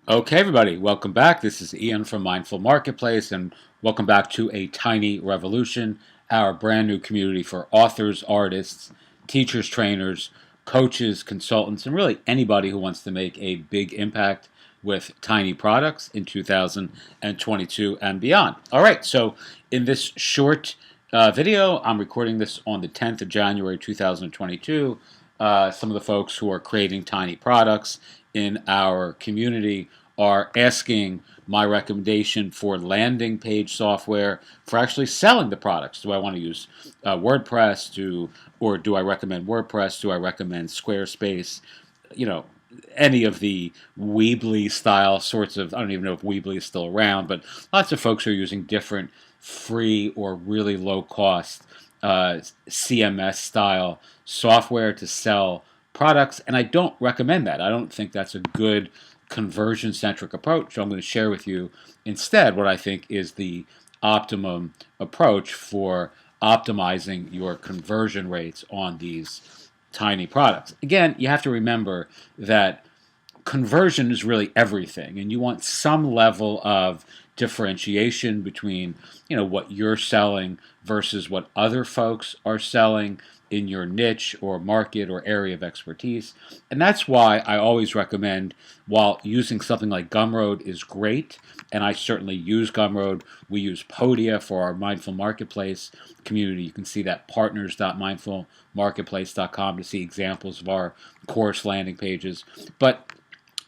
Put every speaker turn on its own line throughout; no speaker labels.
Okay, everybody, welcome back. This is Ian from Mindful Marketplace, and welcome back to A Tiny Revolution, our brand new community for authors, artists, teachers, trainers, coaches, consultants, and really anybody who wants to make a big impact with tiny products in 2022 and beyond. All right, so in this short video, I'm recording this on the 10th of January 2022. Some of the folks who are creating tiny products in our community are asking my recommendation for landing page software for actually selling the products. Do I want to use WordPress, or do I recommend WordPress? Do I recommend Squarespace? You know, any of the Weebly style sorts of, I don't even know if Weebly is still around, but lots of folks are using different free or really low cost CMS style software to sell products, and I don't recommend that. I don't think that's a good conversion centric approach. So I'm going to share with you instead what I think is the optimum approach for optimizing your conversion rates on these tiny products. Again, you have to remember that conversion is really everything, and you want some level of differentiation between what you're selling versus what other folks are selling in your niche or market or area of expertise. And that's why I always recommend, while using something like Gumroad is great, and I certainly use Gumroad, we use Podia for our Mindful Marketplace community. You can see that partners.mindfulmarketplace.com to see examples of our course landing pages. But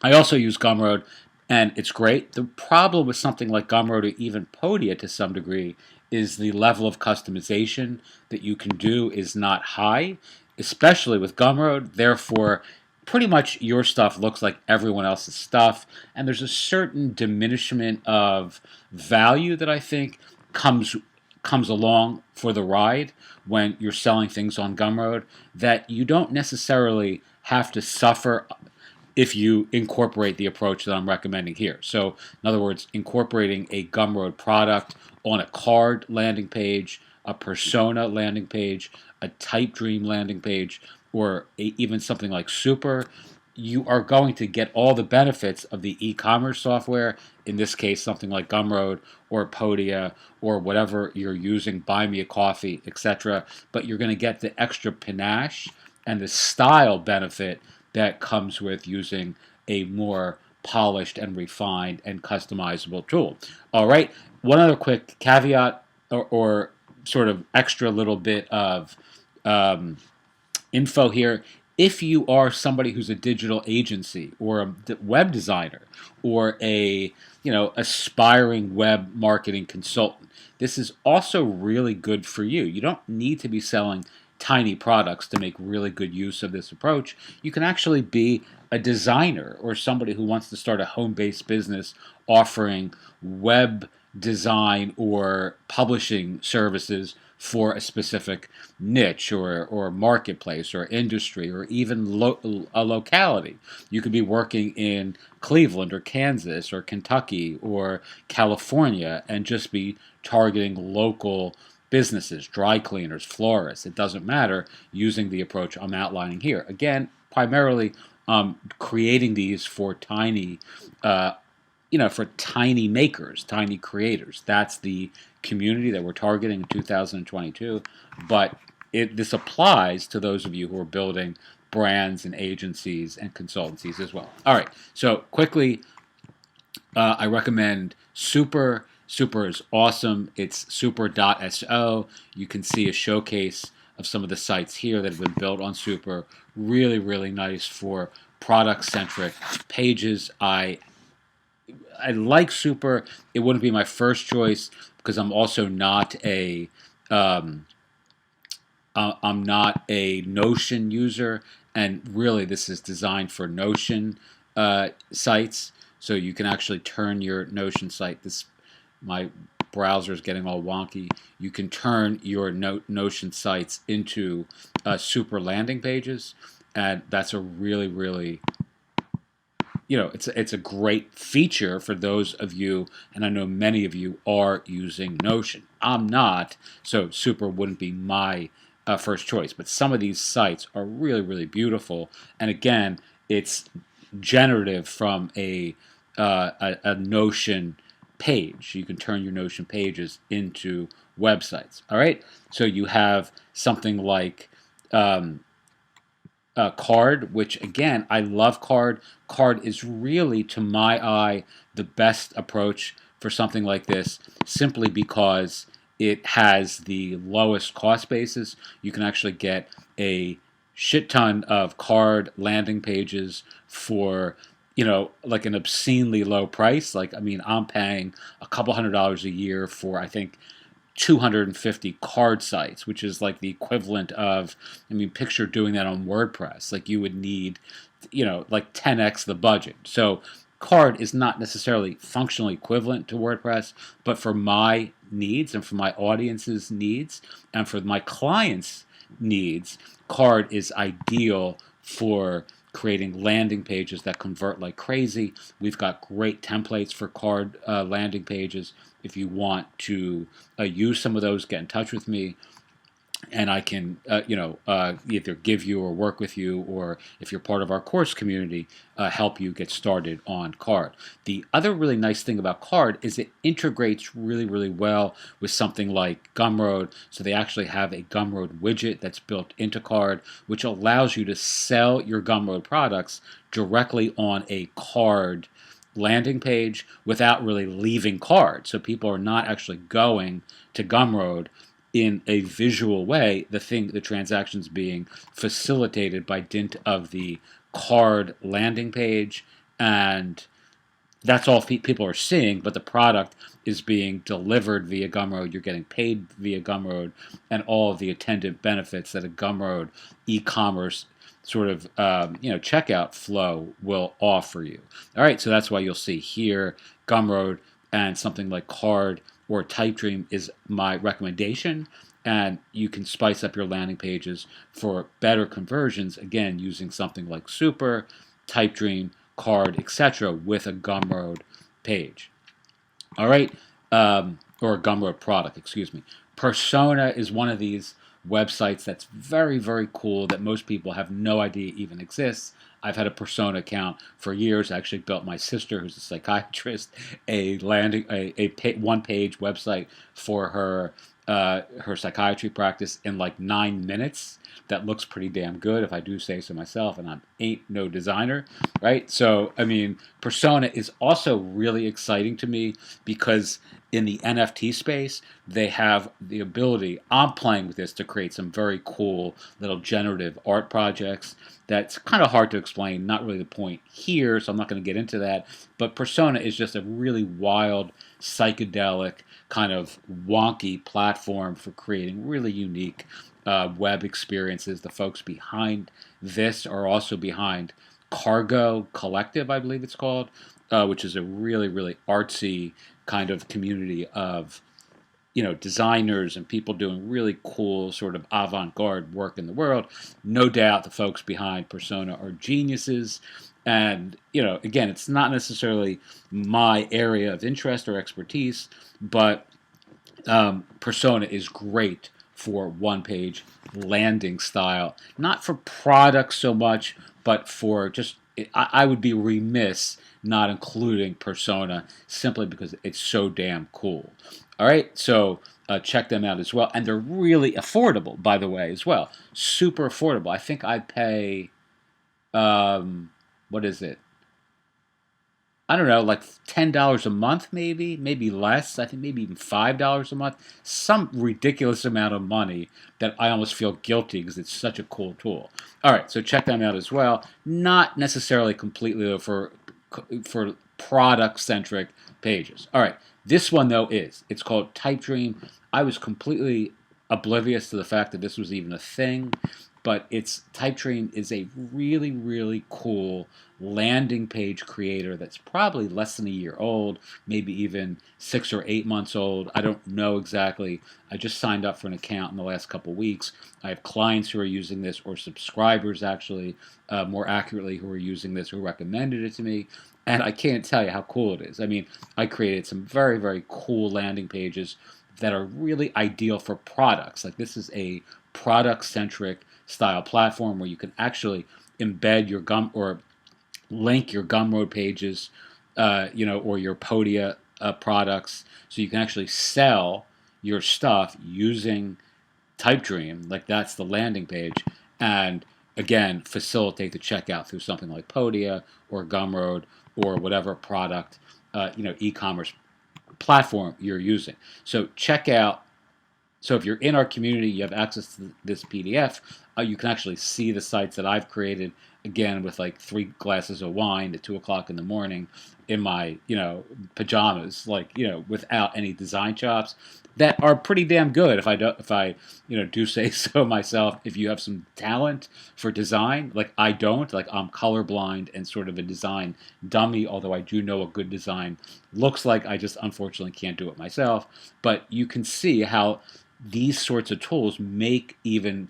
I also use Gumroad, and it's great. The problem with something like Gumroad or even Podia to some degree is the level of customization that you can do is not high, especially with Gumroad. Therefore, pretty much your stuff looks like everyone else's stuff, and there's a certain diminishment of value that I think comes along for the ride when you're selling things on Gumroad that you don't necessarily have to suffer if you incorporate the approach that I'm recommending here. So, in other words, incorporating a Gumroad product on a card landing page, a persona landing page, a TypeDream landing page, or even something like Super, you are going to get all the benefits of the e-commerce software, in this case something like Gumroad or Podia or whatever you're using, Buy Me a Coffee, etc. But you're going to get the extra panache and the style benefit that comes with using a more polished and refined and customizable tool. All right, one other quick caveat or sort of extra little bit of info here. If you are somebody who's a digital agency or a web designer or a aspiring web marketing consultant, this is also really good for you. You don't need to be selling tiny products to make really good use of this approach. You can actually be a designer or somebody who wants to start a home-based business offering web design or publishing services for a specific niche or marketplace or industry or even a locality. You could be working in Cleveland or Kansas or Kentucky or California and just be targeting local businesses, dry cleaners, florists. It doesn't matter, using the approach I'm outlining here. Again, primarily creating these for tiny for tiny makers, tiny creators. That's the community that we're targeting in 2022. But this applies to those of you who are building brands and agencies and consultancies as well. All right, so quickly, I recommend Super. Super is awesome. It's super.so. You can see a showcase of some of the sites here that have been built on Super. Really, really nice for product-centric pages. I like Super. It wouldn't be my first choice because I'm also not I'm not a Notion user, and really this is designed for Notion sites. So you can actually turn your Notion site. My browser is getting all wonky. You can turn your Notion sites into Super landing pages, and that's a really, really it's a great feature for those of you, and I know many of you are using Notion. I'm not, so Super wouldn't be my first choice. But some of these sites are really, really beautiful, and again, it's generative from a a Notion page. You can turn your Notion pages into websites. All right. So you have something like um, Card, which again, I love Card. Card is really, to my eye, the best approach for something like this, simply because it has the lowest cost basis. You can actually get a shit ton of Card landing pages for, like an obscenely low price. Like, I mean, I'm paying a couple $100s a year for, I think, 250 card sites, which is like the equivalent of, I mean, picture doing that on WordPress. Like, you would need, like 10x the budget. So card is not necessarily functionally equivalent to WordPress, but for my needs and for my audience's needs and for my clients' needs, card is ideal for creating landing pages that convert like crazy. We've got great templates for card landing pages. If you want to use some of those, get in touch with me, and I can, either give you or work with you, or if you're part of our course community, help you get started on Card. The other really nice thing about Card is it integrates really, really well with something like Gumroad. So they actually have a Gumroad widget that's built into Card, which allows you to sell your Gumroad products directly on a Card landing page without really leaving Card. So people are not actually going to Gumroad in a visual way. The transactions being facilitated by dint of the Card landing page, and that's all people are seeing, but the product is being delivered via Gumroad. You're getting paid via Gumroad, and all of the attendant benefits that a Gumroad e-commerce sort of checkout flow will offer you. All right, so that's why you'll see here Gumroad and something like Card or TypeDream is my recommendation. And you can spice up your landing pages for better conversions, again, using something like Super, TypeDream, Card, etc., with a Gumroad page. All right, or a Gumroad product, excuse me. Persona is one of these websites that's very, very cool that most people have no idea even exists. I've had a Persona account for years. I actually built my sister, who's a psychiatrist, a one-page website for her psychiatry practice in like 9 minutes. That looks pretty damn good, if I do say so myself, and I ain't no designer, right? So, I mean, Persona is also really exciting to me because in the NFT space, they have the ability, I'm playing with this to create some very cool little generative art projects. That's kind of hard to explain, not really the point here, so I'm not going to get into that. But Persona is just a really wild, psychedelic, kind of wonky platform for creating really unique web experiences. The folks behind this are also behind Cargo Collective, I believe it's called, which is a really, really artsy kind of community of designers and people doing really cool sort of avant-garde work in the world. No doubt the folks behind Persona are geniuses. And, again, it's not necessarily my area of interest or expertise, but Persona is great for one-page landing style. Not for products so much, but for just, I would be remiss not including Persona simply because it's so damn cool. All right, so check them out as well. And they're really affordable, by the way, as well. Super affordable. I think I pay, what is it? I don't know, like $10 a month, maybe less. I think maybe even $5 a month. Some ridiculous amount of money that I almost feel guilty because it's such a cool tool. All right, so check them out as well. Not necessarily completely for product centric pages. All right, this one though is. It's called TypeDream. I was completely oblivious to the fact that this was even a thing, but TypeDream is a really, really cool landing page creator that's probably less than a year old, maybe even 6 or 8 months old. I don't know exactly. I just signed up for an account in the last couple weeks. I have clients who are using this, or subscribers actually, more accurately, who are using this, who recommended it to me. And I can't tell you how cool it is. I mean, I created some very, very cool landing pages that are really ideal for products. Like, this is a product-centric style platform where you can actually embed your or link your Gumroad pages or your Podia products, so you can actually sell your stuff using TypeDream, like that's the landing page, and again facilitate the checkout through something like Podia or Gumroad or whatever product e-commerce platform you're using. So check out. So if you're in our community, you have access to this PDF. You can actually see the sites that I've created. Again, with like 3 glasses of wine at 2 o'clock in the morning, in my pajamas, like without any design chops, that are pretty damn good. If I do say so myself. If you have some talent for design, like I don't, like I'm colorblind and sort of a design dummy. Although I do know what good design looks like, I just unfortunately can't do it myself. But you can see how these sorts of tools make even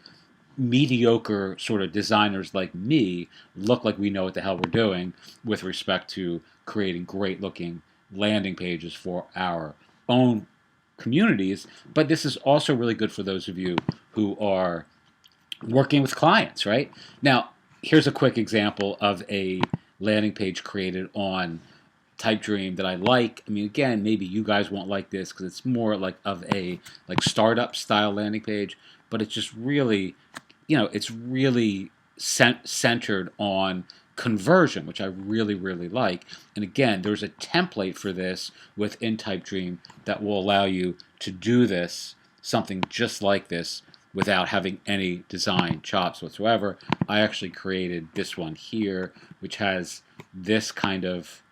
mediocre sort of designers like me look like we know what the hell we're doing with respect to creating great looking landing pages for our own communities. But this is also really good for those of you who are working with clients, right? Now, here's a quick example of a landing page created on TypeDream that I like. I mean, again, maybe you guys won't like this because it's more like of a like startup style landing page, but it's just really, it's really centered on conversion, which I really, really like. And again, there's a template for this within TypeDream that will allow you to do this, something just like this, without having any design chops whatsoever. I actually created this one here, which has this kind of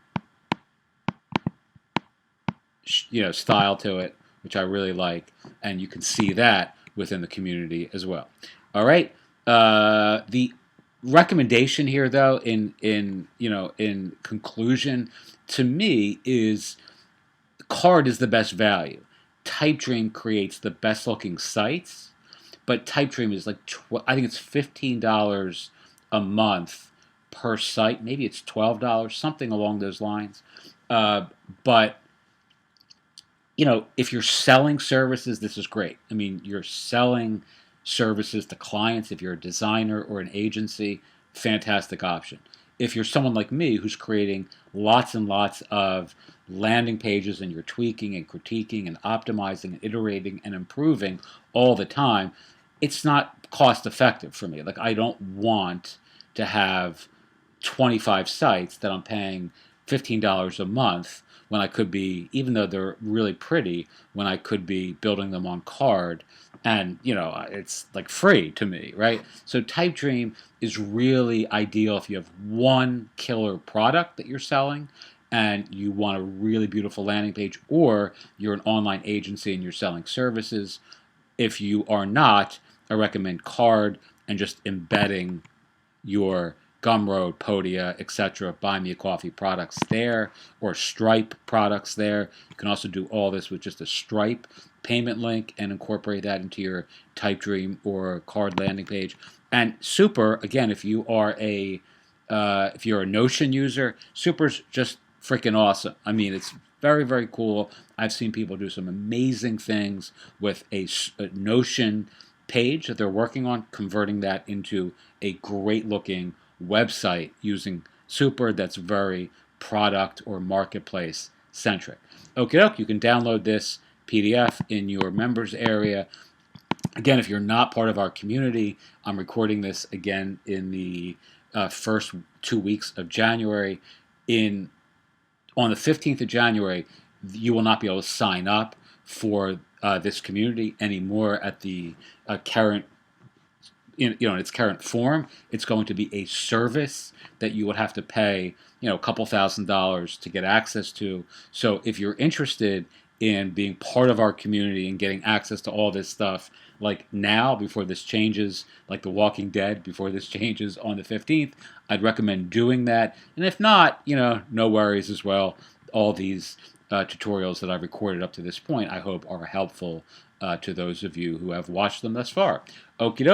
style to it, which I really like, and you can see that within the community as well. All right. The recommendation here, though, in conclusion, to me, is card is the best value. TypeDream creates the best looking sites, but TypeDream is like I think it's $15 a month per site. Maybe it's $12, something along those lines. But if you're selling services, this is great. I mean, you're selling services to clients. If you're a designer or an agency, fantastic option. If you're someone like me who's creating lots and lots of landing pages and you're tweaking and critiquing and optimizing and iterating and improving all the time, it's not cost effective for me. Like, I don't want to have 25 sites that I'm paying $15 a month when I could be, even though they're really pretty, when I could be building them on card, and it's like free to me, right? So TypeDream is really ideal if you have one killer product that you're selling and you want a really beautiful landing page, or you're an online agency and you're selling services. If you are not, I recommend card and just embedding your Gumroad, Podia, etc., Buy Me a Coffee products there, or Stripe products there. You can also do all this with just a Stripe payment link and incorporate that into your TypeDream or card landing page. And Super, again, if you're a Notion user, Super's just freaking awesome. I mean, it's very, very cool. I've seen people do some amazing things with a Notion page that they're working on, converting that into a great looking website using Super that's very product or marketplace centric. Okie doke, you can download this PDF in your members area. Again, if you're not part of our community, I'm recording this again in the first 2 weeks of January. On the 15th of January, you will not be able to sign up for this community anymore at the current, in its current form. It's going to be a service that you would have to pay, a couple $1,000s to get access to. So if you're interested in being part of our community and getting access to all this stuff, like now, before this changes, like The Walking Dead, before this changes on the 15th, I'd recommend doing that. And if not, no worries as well. All these tutorials that I've recorded up to this point, I hope are helpful to those of you who have watched them thus far. Okie doke.